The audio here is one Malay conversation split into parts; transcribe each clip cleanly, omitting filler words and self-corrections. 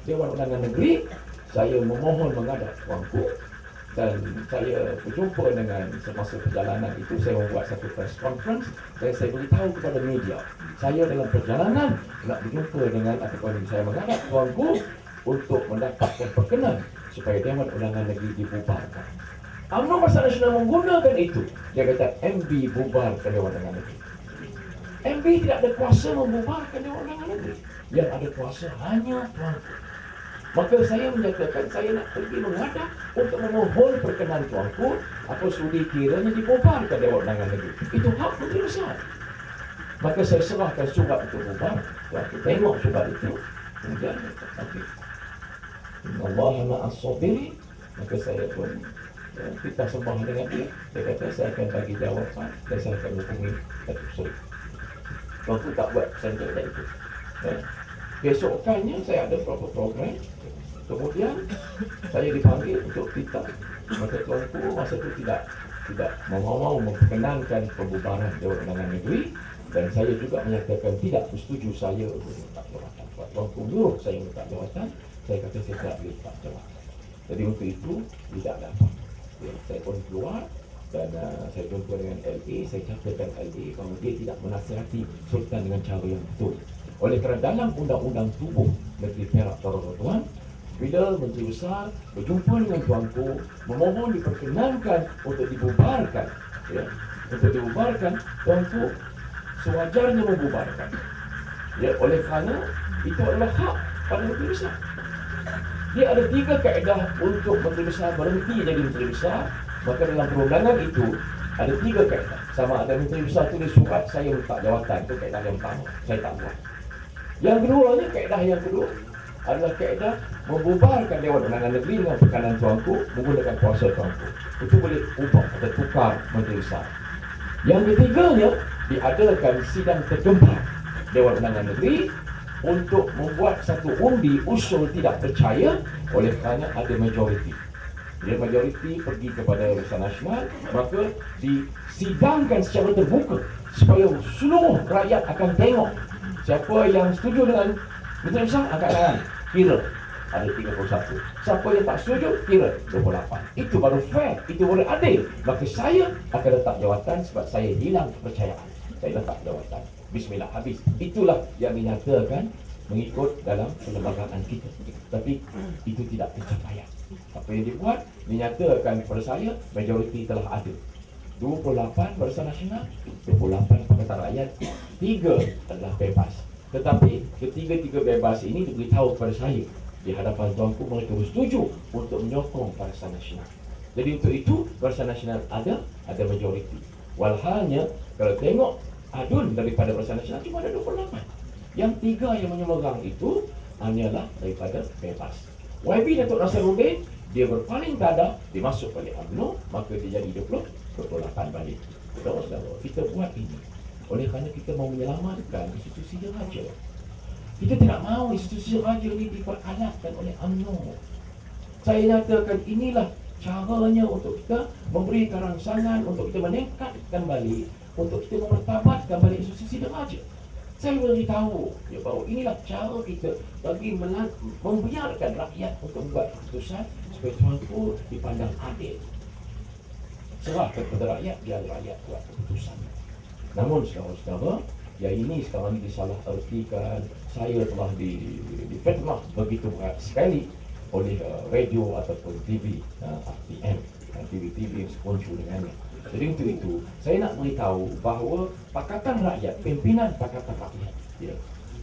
Dewan Undangan Negeri, saya memohon menghadap tuanku dan saya berjumpa dengan semasa perjalanan itu, saya membuat satu press conference dan saya beritahu kepada media, saya dalam perjalanan nak berjumpa dengan ataupun saya menghadap tuanku untuk mendapatkan perkenan supaya Dewan Undangan Negeri dibubarkan. UMNO Barisan Nasional menggunakan itu. Dia kata MB bubarkan Dewan Undangan Negeri. MB tidak ada kuasa membubarkan Dewan Undangan Negeri. Yang ada kuasa hanya tuanku. Maka saya menyatakan saya nak pergi menghadap untuk memohon perkenan tuanku apa sudi kiranya dibubarkan Dewan Undangan Negeri. Itu hak Menteri Besar. Maka saya serahkan surat itu bubar. Tuanku tengok surat itu. Kemudian okey. Allah ma'as sabirin. Maka saya pun kita sembah dengan dia. Dia kata saya akan bagi jawapan dan saya akan hubungi Datuk Seri. Tuanku tak buat sendiri dari itu. Besokannya saya ada program. Kemudian saya dipanggil untuk kita. Maka tuanku masa itu tidak mau memperkenankan pembubaran Dewan Undangan Negeri dan saya juga menyatakan tidak bersetuju saya untuk letak jawatan. Tuanku nyuruh saya letak jawatan, saya kata saya tak boleh letak jawatan. Jadi untuk itu tidak dapat. Saya pun keluar dan saya jumpa dengan LA, saya katakan LA bahawa dia tidak menasihati Sultan dengan cara yang betul. Oleh kerana dalam undang-undang tubuh Negeri Perak tuan-tuan, bila Menteri Besar berjumpa dengan tuanku memohon diperkenankan untuk dibubarkan, tuanku sewajarnya membubarkan. Oleh kerana itu adalah hak pada Menteri Besar. Dia ada 3 kaedah untuk Menteri Besar berhenti jadi Menteri Besar. Maka dalam perundangan itu ada 3 kaedah. Sama ada Menteri Besar tulis surat saya letak jawatan, itu kaedah yang pertama. Saya tak buat. Yang keduanya, kaedah yang kedua adalah kaedah membubarkan Dewan Undangan Negeri dengan perkanan tuanku menggunakan kuasa tuanku. Itu boleh ubah atau tukar Menteri Besar. Yang ketiganya, diadakan sidang tergembar Dewan Undangan Negeri untuk membuat satu undi usul tidak percaya oleh kerana ada majoriti. Dia majoriti pergi kepada Barisan Nasional, maka disidangkan secara terbuka supaya seluruh rakyat akan tengok siapa yang setuju dengan Menteri Besar angkat tangan, kira ada 31. Siapa yang tak setuju, kira 28. Itu baru fair, itu baru adil. Maka saya akan letak jawatan sebab saya hilang kepercayaan. Saya letak jawatan. Bismillah, habis. Itulah yang dinyatakan mengikut dalam perlembagaan kita. Tapi itu tidak pencapaian. Apa yang dibuat, dinyatakan kepada saya, majoriti telah ada. 28 Barisan Nasional, 28 Pakatan Rakyat, 3 adalah bebas. Tetapi ketiga-tiga bebas ini diberitahu kepada saya di hadapan tuanku, mereka bersetuju untuk menyokong Barisan Nasional. Jadi untuk itu Barisan Nasional ada majoriti. Walhalnya kalau tengok adun daripada Barisan Nasional cuma ada 28. Yang 3 yang menyemerang itu hanyalah daripada bebas. YB Datuk Nasruddin dia berpaling tada, dimasuk oleh UMNO, maka dia jadi 28 balik. Saudara-saudara, kita buat ini oleh kerana kita mahu menyelamatkan institusi diraja. Kita tidak mahu institusi diraja ini diperkalahkan oleh UMNO. Saya nyatakan inilah caranya untuk kita memberikan rangsangan, untuk kita meningkatkan balik, untuk kita memertabatkan balik institusi diraja. Saya beritahu bahawa inilah cara kita bagi membiarkan rakyat untuk membuat keputusan supaya tuanku dipandang adil. Serahkan kepada rakyat, biar rakyat buat keputusan. Namun saudara-saudara, yang ini sekarang disalahartikan. Saya telah difitnah begitu berat sekali oleh radio ataupun TV RTM, TV-TV yang sekoncu dengannya. Jadi untuk itu, saya nak beritahu bahawa Pakatan Rakyat, pimpinan Pakatan Rakyat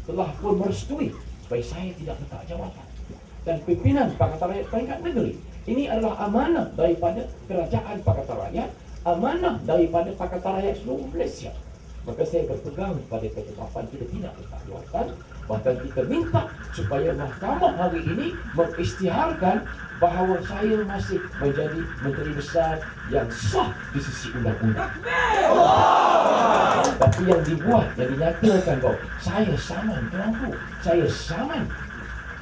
telah pun merestui supaya saya tidak letak jawatan. Dan pimpinan Pakatan Rakyat peringkat negeri, ini adalah amanah daripada Kerajaan Pakatan Rakyat, amanah daripada Pakatan Rakyat seluruh Malaysia. Maka saya berpegang pada ketetapan kita tidak letak jawatan. Bahkan kita minta supaya mahkamah hari ini mengisytiharkan bahawa saya masih menjadi Menteri Besar yang sah di sisi undang-undang. Tapi yang dibuat, yang dinyatakan bahawa saya saman tuanku, saya saman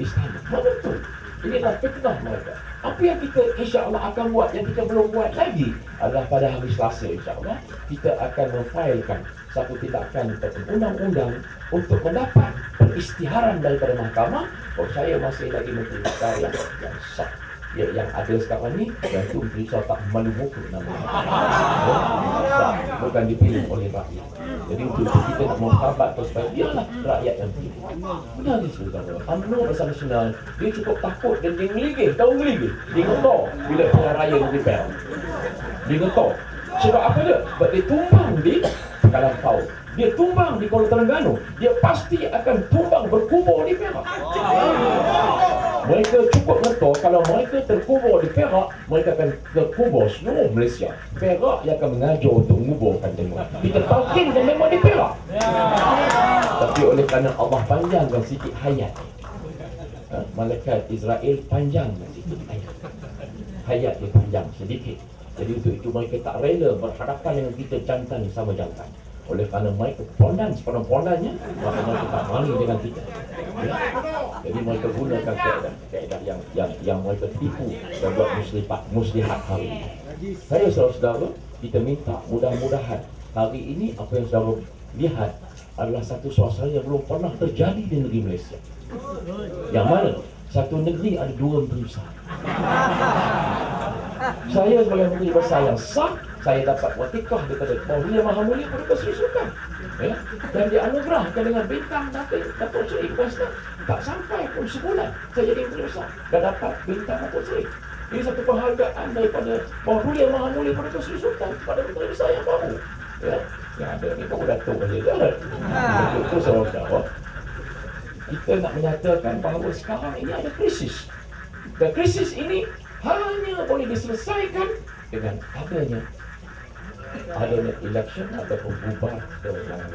istana. Betul. Ini adalah fitnah mereka. Apa yang kita insya-Allah akan buat, yang kita belum buat lagi adalah pada hari Selasa insya-Allah kita akan memfailkan satu tindakan undang-undang untuk mendapat perisytiharan daripada mahkamah Oh, saya masih lagi menteri besar yang sah. Ya, yang ada sekarang ni, yang tu menteri besar tak malu muka namanya. Tak, bukan dipilih oleh rakyat. Jadi untuk itu kita nak mengharap supaya biarlah rakyat yang pilih. Benar ni saudara. UMNO Barisan Nasional, dia cukup takut dan dia ngeligih. Tahu ngeligih? Dia ngetok bila pilihan raya di Perak. Dia ngetok. Sebab apa dia? Sebab dia tumbang di Kalampau. Dia tumbang di Kuala Terengganu. Dia pasti akan tumbang berkubur di Perak. Mereka cukup ngetok, kalau mereka terkubur di Perak, mereka akan terkubur seluruh Malaysia. Perak yang akan mengajar untuk menguburkan mereka. Kita talkinkan mereka di Perak. Tapi oleh kerana Allah panjangkan sikit hayat, malaikat Israel panjangkan sikit hayat. Hayat dia panjang sedikit. Jadi untuk itu mereka tak rela berhadapan dengan kita jantan sama jantan. Oleh kerana mereka pondan sepenuh-pondannya, maka mereka tak malu dengan kita. Ya? Jadi mereka gunakan kaedah yang mereka tipu dan buat muslihat hari ini. Saya saudara-saudara, kita minta mudah-mudahan hari ini apa yang saudara lihat adalah satu suasana yang belum pernah terjadi di negeri Malaysia. Yang mana satu negeri ada dua menteri besar. Saya sebagai menteri besar yang sah, saya dapat watikah daripada Bahagia Maha Mulia Perdana Seri Sultan, ya? Dan dianugerahkan dengan bintang Datuk Seri Kuasa. Tak sampai pun sebulan saya jadi menteri besar dan dapat bintang Datuk Seri. Ini satu penghargaan daripada Bahagia Maha Mulia Perdana Seri Sultan kepada menteri besar yang baru, ya? Yang ada ni baru Datuk saja kan. Itu saudara, kita nak menyatakan bahawa sekarang ini ada krisis. Dan krisis ini hanya boleh diselesaikan dengan adanya election ataupun bubar dengan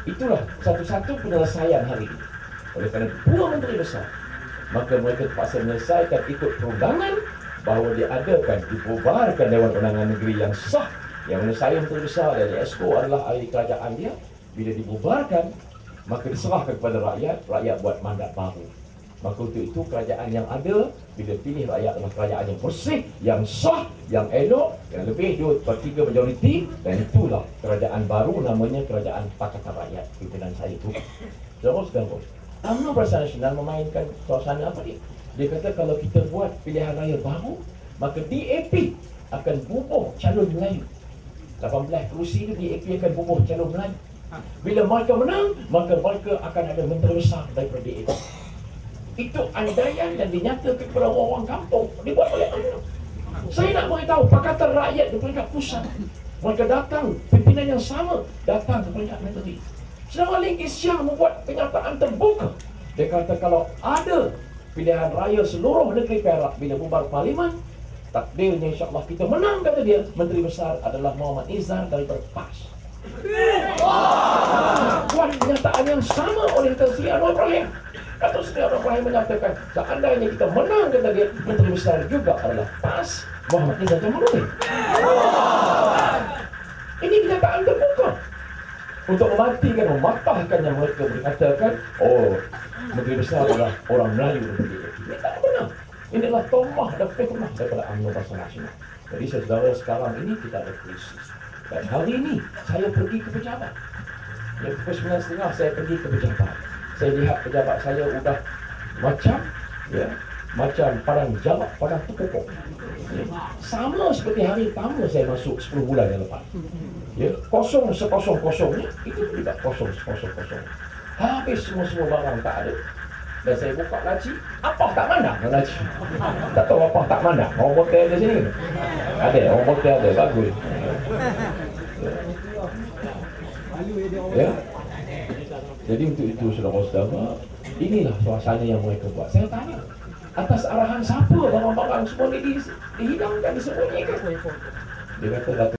itulah satu-satu penyelesaian hari ini. Oleh kerana dua menteri besar, maka mereka terpaksa menyelesaikan ikut perundangan bahawa diadakan, dibubarkan Dewan Undangan Negeri yang sah, yang mana saya menteri besar dari Exco adalah ahli kerajaan dia. Bila dibubarkan, maka diserahkan kepada rakyat, rakyat buat mandat baru. Maka untuk itu kerajaan yang ada, bila pilih rakyat adalah kerajaan yang bersih, yang sah, yang elok, yang lebih 2/3 majoriti, dan itulah kerajaan baru, namanya Kerajaan Pakatan Rakyat, pimpinan saya itu. Saudara-saudara, UMNO Barisan Nasional memainkan suasana apa dia? Dia kata kalau kita buat pilihan raya baru, maka DAP akan bubuh calon Melayu. 18 kerusi itu DAP akan bubuh calon Melayu. Bila mereka menang, maka mereka akan ada menteri besar daripada DAP. Itu andaian dan dinyatakan kepada orang kampung, dibuat oleh UMNO. Saya nak beritahu Pakatan Rakyat di peringkat pusat, mereka datang, pimpinan yang sama datang ke peringkat menteri. Saudara Ling Isyak membuat kenyataan terbuka. Dia kata kalau ada pilihan raya seluruh negeri Perak bila bubar parlimen, takdirnya insyaAllah kita menang, kata dia. Menteri besar adalah Muhammad Izzar daripada PAS. Buat kenyataan yang sama oleh Datuk Seri Anwar Ibrahim. Datuk Seri Anwar Ibrahim menyatakan seandainya kita menang, kata dia, menteri besar juga adalah PAS Muhammad Izzar Jamaluddin. Ini kenyataan terbuka untuk mematikan, mematahkan yang mereka berkatakan, oh, menteri besar adalah orang Melayu daripada DAP. Ini tak benar. Inilah tomah dan fitnah daripada UMNO Barisan Nasional. Jadi saudara, sekarang ini kita ada krisis. Dan hari ini saya pergi ke pejabat. Ya, pukul 9.30 saya pergi ke pejabat. Saya lihat pejabat saya sudah macam, ya, macam padang jawab, padang pokok. Ya, sama seperti hari pertama saya masuk 10 bulan yang lepas. Ya, kosong sekosong-kosongnya, itu juga kosong sekosong-kosong. Habis semua barang tak ada. Dan saya buka laci, apa tak mandang laci. Tak tahu apa tak mandang. Orang botel ada sini. Ada, orang botel ada, bagus. Ya. Jadi untuk itu saudara-saudara, inilah suasana yang mereka buat. Saya tanya, atas arahan siapa barang-barang semua ini dihidangkan, disembunyikan? Dia kata